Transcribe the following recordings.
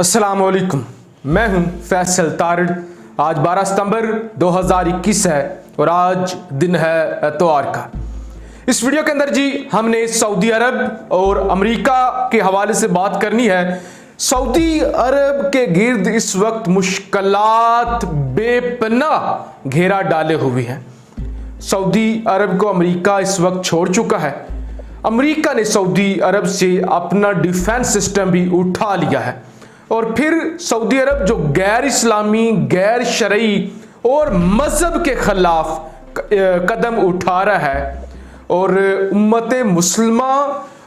अस्सलामुअलैकुम, मैं हूं फैसल तारिड़। आज 12 सितंबर 2021 है और आज दिन है एतवार का। इस वीडियो के अंदर जी हमने सऊदी अरब और अमेरिका के हवाले से बात करनी है। सऊदी अरब के गिर्द इस वक्त मुश्किलात बेपनाह घेरा डाले हुए हैं। सऊदी अरब को अमेरिका इस वक्त छोड़ चुका है। अमेरिका ने सऊदी अरब से अपना डिफेंस सिस्टम भी उठा लिया है और फिर सऊदी अरब जो गैर इस्लामी, गैर शरई और मजहब के खिलाफ कदम उठा रहा है और उम्मत मुसलमा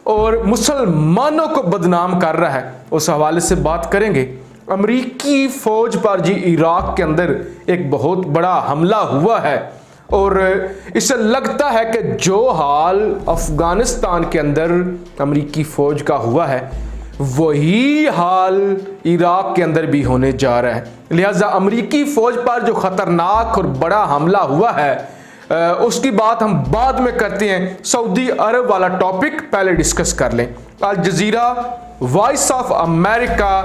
और मुसलमानों को बदनाम कर रहा है, उस हवाले से बात करेंगे। अमेरिकी फौज पर जी इराक के अंदर एक बहुत बड़ा हमला हुआ है और इससे लगता है कि जो हाल अफगानिस्तान के अंदर अमेरिकी फौज का हुआ है वही हाल इराक के अंदर भी होने जा रहा है। लिहाजा अमेरिकी फौज पर जो खतरनाक और बड़ा हमला हुआ है उसकी बात हम बाद में करते हैं। सऊदी अरब वाला टॉपिक पहले डिस्कस कर लें। अल जजीरा, वॉइस ऑफ अमेरिका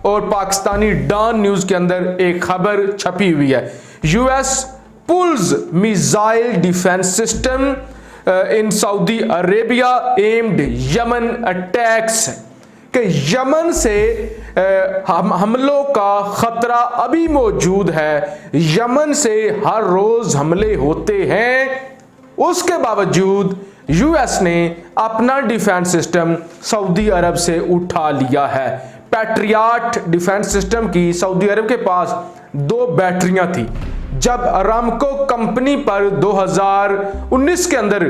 और पाकिस्तानी डॉन न्यूज़ के अंदर एक खबर छपी हुई है। US pulls missile defence system in Saudi Arabia amid Yemen attacks, कि यमन से हमलों का खतरा अभी मौजूद है। यमन से हर रोज हमले होते हैं, उसके बावजूद यूएस ने अपना डिफेंस सिस्टम सऊदी अरब से उठा लिया है। पैट्रियट डिफेंस सिस्टम की सऊदी अरब के पास 2 बैटरियां थी। जब अरामको कंपनी पर 2019 के अंदर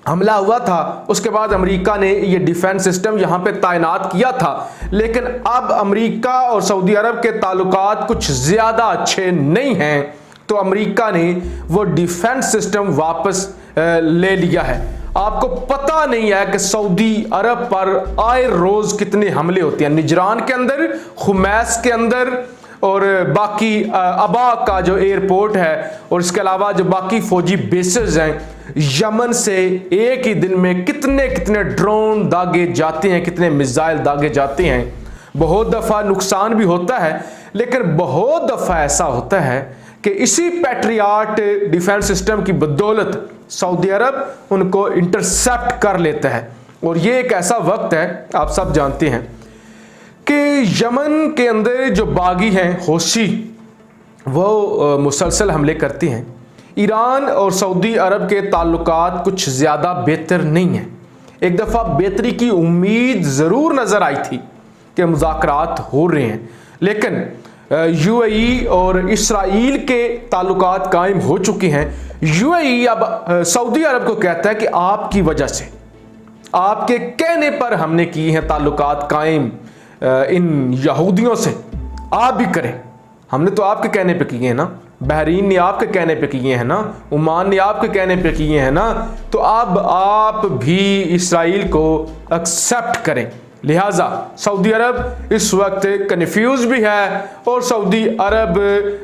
हमला हुआ था उसके बाद अमेरिका ने ये डिफेंस सिस्टम यहां पे तैनात किया था, लेकिन अब अमेरिका और सऊदी अरब के ताल्लुकात कुछ ज्यादा अच्छे नहीं हैं, तो अमेरिका ने वो डिफेंस सिस्टम वापस ले लिया है। आपको पता नहीं है कि सऊदी अरब पर आए रोज कितने हमले होते हैं। निजरान के अंदर, खुमैस के अंदर और बाकी अबा का जो एयरपोर्ट है और इसके अलावा जो बाकी फौजी बेसेस हैं, यमन से एक ही दिन में कितने कितने ड्रोन दागे जाते हैं, कितने मिसाइल दागे जाते हैं। बहुत दफ़ा नुकसान भी होता है, लेकिन बहुत दफ़ा ऐसा होता है कि इसी पैट्रियट डिफेंस सिस्टम की बदौलत सऊदी अरब उनको इंटरसेप्ट कर लेता है। और ये एक ऐसा वक्त है, आप सब जानते हैं कि यमन के अंदर जो बागी हैं हौसी, वो मुसलसल हमले करती हैं। ईरान और सऊदी अरब के ताल्लुकात कुछ ज़्यादा बेहतर नहीं हैं। एक दफ़ा बेहतरी की उम्मीद ज़रूर नज़र आई थी कि मुज़ाकरात हो रहे हैं, लेकिन यूएई और इसराइल के ताल्लुकात कायम हो चुके हैं। यूएई अब सऊदी अरब को कहता है कि आपकी वजह से, आपके कहने पर हमने किए हैं ताल्लुकात कायम इन यहूदियों से, आप भी करें। हमने तो आपके कहने पे किए हैं ना, बहरीन ने आपके कहने पे किए हैं ना, ओमान ने आपके कहने पे किए हैं ना, तो अब आप भी इसराइल को एक्सेप्ट करें। लिहाजा सऊदी अरब इस वक्त कन्फ्यूज भी है और सऊदी अरब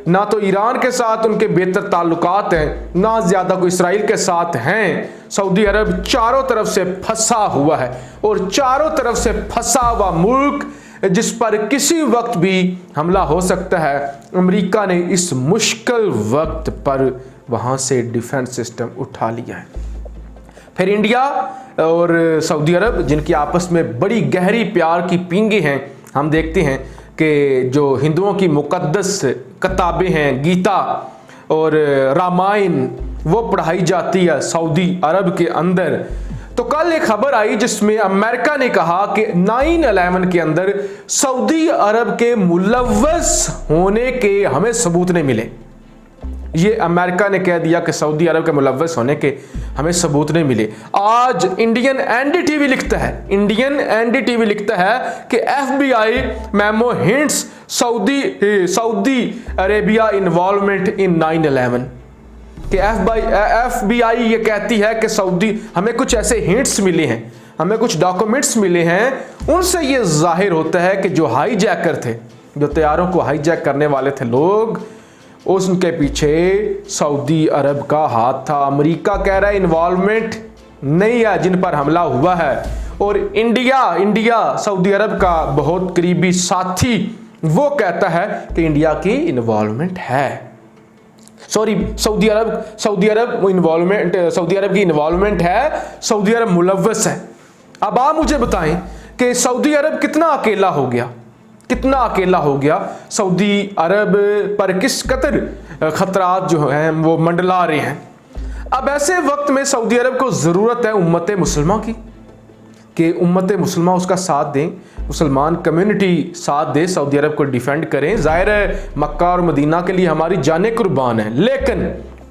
ना तो ईरान के साथ उनके बेहतर ताल्लुकात हैं, ना ज़्यादा कोई इसराइल के साथ हैं। सऊदी अरब चारों तरफ से फंसा हुआ है और चारों तरफ से फंसा हुआ मुल्क जिस पर किसी वक्त भी हमला हो सकता है, अमेरिका ने इस मुश्किल वक्त पर वहाँ से डिफेंस सिस्टम उठा लिया है। फिर इंडिया और सऊदी अरब, जिनकी आपस में बड़ी गहरी प्यार की पींगे हैं, हम देखते हैं कि जो हिंदुओं की मुकद्दस किताबें हैं, गीता और रामायण, वो पढ़ाई जाती है सऊदी अरब के अंदर। तो कल एक खबर आई जिसमें अमेरिका ने कहा कि 9/11 के अंदर सऊदी अरब के मुलव्वस होने के हमें सबूत नहीं मिले। ये अमेरिका ने कह दिया कि सऊदी अरब के मुलव्वस होने के हमें सबूत नहीं मिले। आज इंडियन एनडीटीवी लिखता है कि FBI memo hints Saudi Arabia involvement in 9/11, कि FBI ये कहती है कि सऊदी, हमें कुछ ऐसे हिंट्स मिले हैं, हमें कुछ डॉक्यूमेंट्स मिले हैं, उनसे ये जाहिर होता है कि जो हाईजैकर थे, जो तैयारों को हाईजैक करने वाले थे लोग, उनके पीछे सऊदी अरब का हाथ था। अमेरिका कह रहा है इन्वॉल्वमेंट नहीं है जिन पर हमला हुआ है। और इंडिया सऊदी अरब का बहुत करीबी साथी वो कहता है कि इंडिया की इन्वॉल्वमेंट है, सॉरी सऊदी अरब की इन्वॉल्वमेंट है, सऊदी अरब मुलव्वस है। अब आप मुझे बताएं कि सऊदी अरब कितना अकेला हो गया, सऊदी अरब पर किस कदर खतरात जो हैं वो मंडला रहे हैं। अब ऐसे वक्त में सऊदी अरब को ज़रूरत है उम्मत मुसलमान की, कि उम्मत मुसलमान उसका साथ दें, मुसलमान कम्युनिटी साथ दे, सऊदी अरब को डिफेंड करें। ज़ाहिर है मक्का और मदीना के लिए हमारी जानें कुर्बान है, लेकिन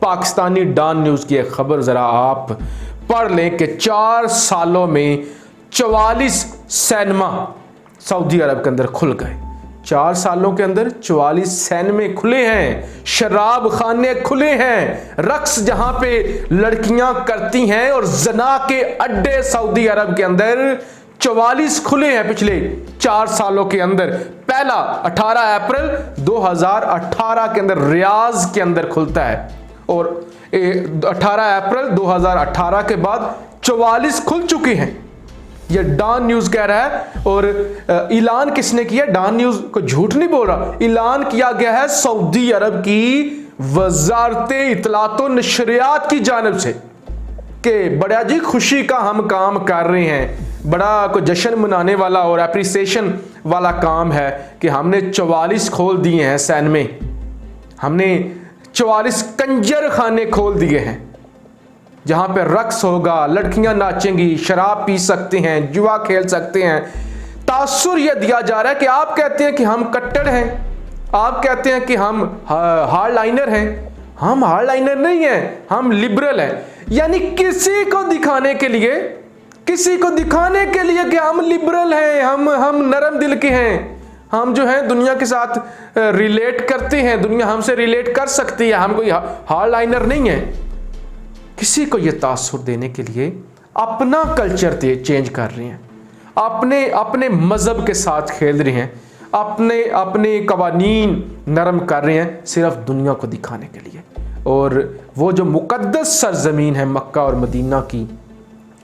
पाकिस्तानी डॉन न्यूज़ की एक खबर ज़रा आप पढ़ लें कि 4 सालों में 44 सिनेमा सऊदी अरब के अंदर खुल गए। 4 सालों के अंदर 44 सिनेमे खुले हैं, शराब खाने खुले हैं, रक्स जहां पे लड़कियां करती हैं और जना के अड्डे सऊदी अरब के अंदर 44 खुले हैं पिछले 4 सालों के अंदर। पहला 18 अप्रैल 2018 के अंदर रियाज के अंदर खुलता है और 18 अप्रैल 2018 के बाद 44 खुल चुके हैं। ये डॉन न्यूज़ कह रहा है। और ऐलान किसने किया? डॉन न्यूज़ को झूठ नहीं बोल रहा, ऐलान किया गया है सऊदी अरब की वज़ारते इत्तलात व नशरियात की जानिब से कि बड़ा जी खुशी का हम काम कर रहे हैं, बड़ा को जश्न मनाने वाला और एप्रिसिएशन वाला काम है कि हमने 44 खोल दिए हैं सिनेमे, हमने 44 कंजर खाने खोल दिए हैं जहां पे रक्स होगा, लड़कियां नाचेंगी, शराब पी सकते हैं, जुआ खेल सकते हैं। तासुर यह दिया जा रहा है कि आप कहते हैं कि हम कट्टर हैं, आप कहते हैं कि हम हार्ड लाइनर हैं। हम हार्ड लाइनर नहीं हैं, हम लिबरल हैं। यानी किसी को दिखाने के लिए कि हम लिबरल हैं, हम नरम दिल के हैं, हम जो है दुनिया के साथ रिलेट करते हैं, दुनिया हमसे रिलेट कर सकती है, हम कोई हार्ड लाइनर नहीं है। किसी को यह तासुर देने के लिए अपना कल्चर चेंज कर रहे हैं, अपने मजहब के साथ खेल रहे हैं, अपने कवानीन नरम कर रहे हैं सिर्फ दुनिया को दिखाने के लिए। और वो जो मुकद्दस सरजमीन है मक्का और मदीना की,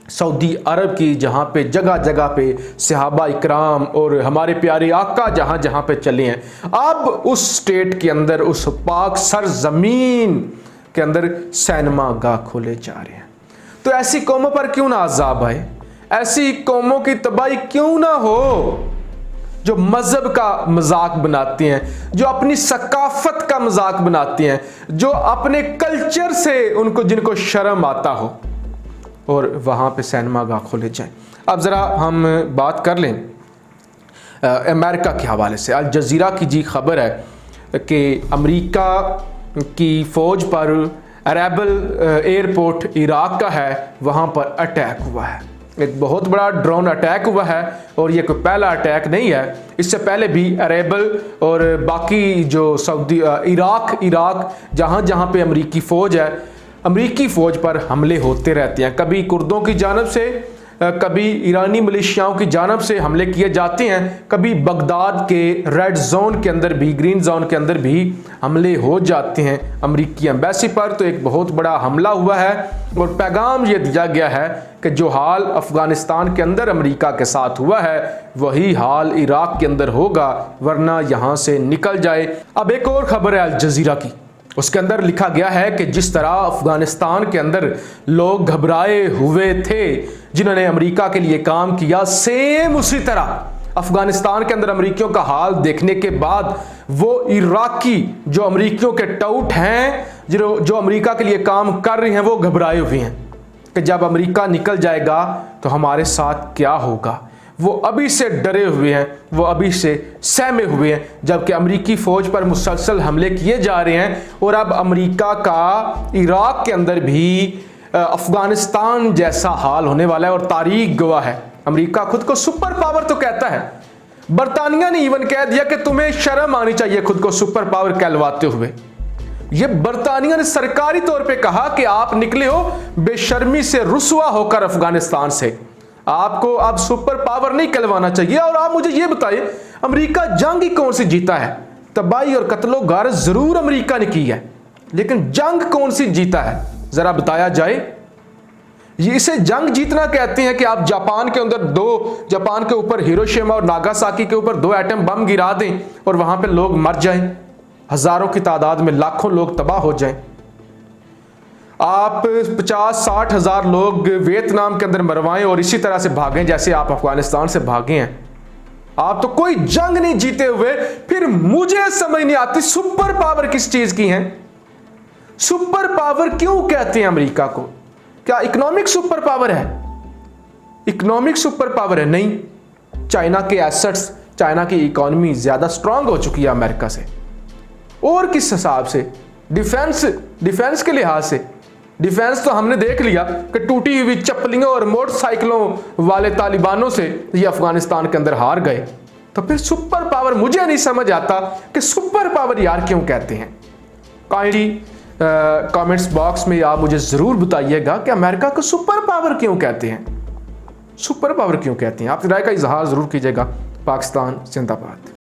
सऊदी अरब की, जहाँ पे जगह जगह पे सहाबा इकराम और हमारे प्यारे आका जहाँ जहाँ पे चले हैं, अब उस स्टेट के अंदर, उस पाक सरजमीन के अंदर सिनेमा गाह खोले जा रहे हैं। तो ऐसी कौमों पर क्यों ना अज़ाब आए, ऐसी कौमों की तबाही क्यों ना हो जो मजहब का मजाक बनाती हैं, जो अपनी सकाफत का मजाक बनाती हैं, जो अपने कल्चर से जिनको शर्म आता हो, और वहाँ पे सिनेमा गाह खोले जाएं। अब ज़रा हम बात कर लें अमेरिका के हवाले से। अल जज़ीरा की जी खबर है कि अमेरिका की फ़ौज पर अरेबल एयरपोर्ट इराक का है, वहाँ पर अटैक हुआ है, एक बहुत बड़ा ड्रोन अटैक हुआ है। और ये कोई पहला अटैक नहीं है, इससे पहले भी अरेबल और बाकी जो सऊदी इराक जहाँ जहाँ पे अमेरिकी फ़ौज है, अमेरिकी फ़ौज पर हमले होते रहते हैं। कभी कुर्दों की जानब से, कभी ईरानी मिलिशियाओं की जानब से हमले किए जाते हैं, कभी बगदाद के रेड जोन के अंदर भी, ग्रीन जोन के अंदर भी हमले हो जाते हैं। अमेरिकी एम्बेसी पर तो एक बहुत बड़ा हमला हुआ है और पैगाम ये दिया गया है कि जो हाल अफ़गानिस्तान के अंदर अमेरिका के साथ हुआ है वही हाल इराक के अंदर होगा, वरना यहाँ से निकल जाए। अब एक और खबर है अल जज़ीरा की, उसके अंदर लिखा गया है कि जिस तरह अफ़गानिस्तान के अंदर लोग घबराए हुए थे जिन्होंने अमेरिका के लिए काम किया, सेम उसी तरह अफ़गानिस्तान के अंदर अमेरिकियों का हाल देखने के बाद वो इराकी जो अमेरिकियों के टाउट हैं, जो अमेरिका के लिए काम कर रहे हैं, वो घबराए हुए हैं कि जब अमेरिका निकल जाएगा तो हमारे साथ क्या होगा। वो अभी से डरे हुए हैं, वो अभी से सहमे हुए हैं, जबकि अमेरिकी फ़ौज पर मुसलसल हमले किए जा रहे हैं। और अब अमेरिका का इराक के अंदर भी अफ़गानिस्तान जैसा हाल होने वाला है और तारीख गवाह है। अमेरिका खुद को सुपर पावर तो कहता है, बरतानिया ने इवन कह दिया कि तुम्हें शर्म आनी चाहिए खुद को सुपर पावर कहलवाते हुए। ये बरतानिया ने सरकारी तौर पे कहा कि आप निकले हो बेशर्मी से रुसवा होकर अफ़गानिस्तान से, आपको अब सुपर पावर नहीं कहलवाना चाहिए। और आप मुझे ये बताइए, अमेरिका जंग ही कौन सी जीता है? तबाही और कत्लो गारत जरूर अमेरिका ने की है, लेकिन जंग कौन सी जीता है जरा बताया जाए। ये इसे जंग जीतना कहते हैं कि आप जापान के ऊपर हिरोशिमा और नागासाकी के ऊपर 2 एटम बम गिरा दें और वहां पे लोग मर जाएं, हजारों की तादाद में लाखों लोग तबाह हो जाएं। आप 50-60 हजार लोग वियतनाम के अंदर मरवाएं और इसी तरह से भागें जैसे आप अफगानिस्तान से भागे हैं। आप तो कोई जंग नहीं जीते हुए, फिर मुझे समझ नहीं आती सुपर पावर किस चीज की है। सुपर पावर क्यों कहते हैं अमेरिका को? क्या इकोनॉमिक सुपर पावर है? इकोनॉमिक सुपर पावर है? नहीं। चाइना के एसेट्स, चाइना की इकोनॉमी ज्यादा स्ट्रांग हो चुकी है अमेरिका से। और किस हिसाब से? डिफेंस के लिहाज से। डिफेंस तो हमने देख लिया कि टूटी हुई चप्पलियों और मोटरसाइकिलों वाले तालिबानों से ये अफगानिस्तान के अंदर हार गए। तो फिर सुपर पावर मुझे नहीं समझ आता कि सुपर पावर यार क्यों कहते हैं। काइंडली कमेंट्स बॉक्स में आप मुझे जरूर बताइएगा कि अमेरिका को सुपर पावर क्यों कहते हैं। सुपर पावर क्यों कहते हैं? आपकी राय का इजहार जरूर कीजिएगा। पाकिस्तान जिंदाबाद।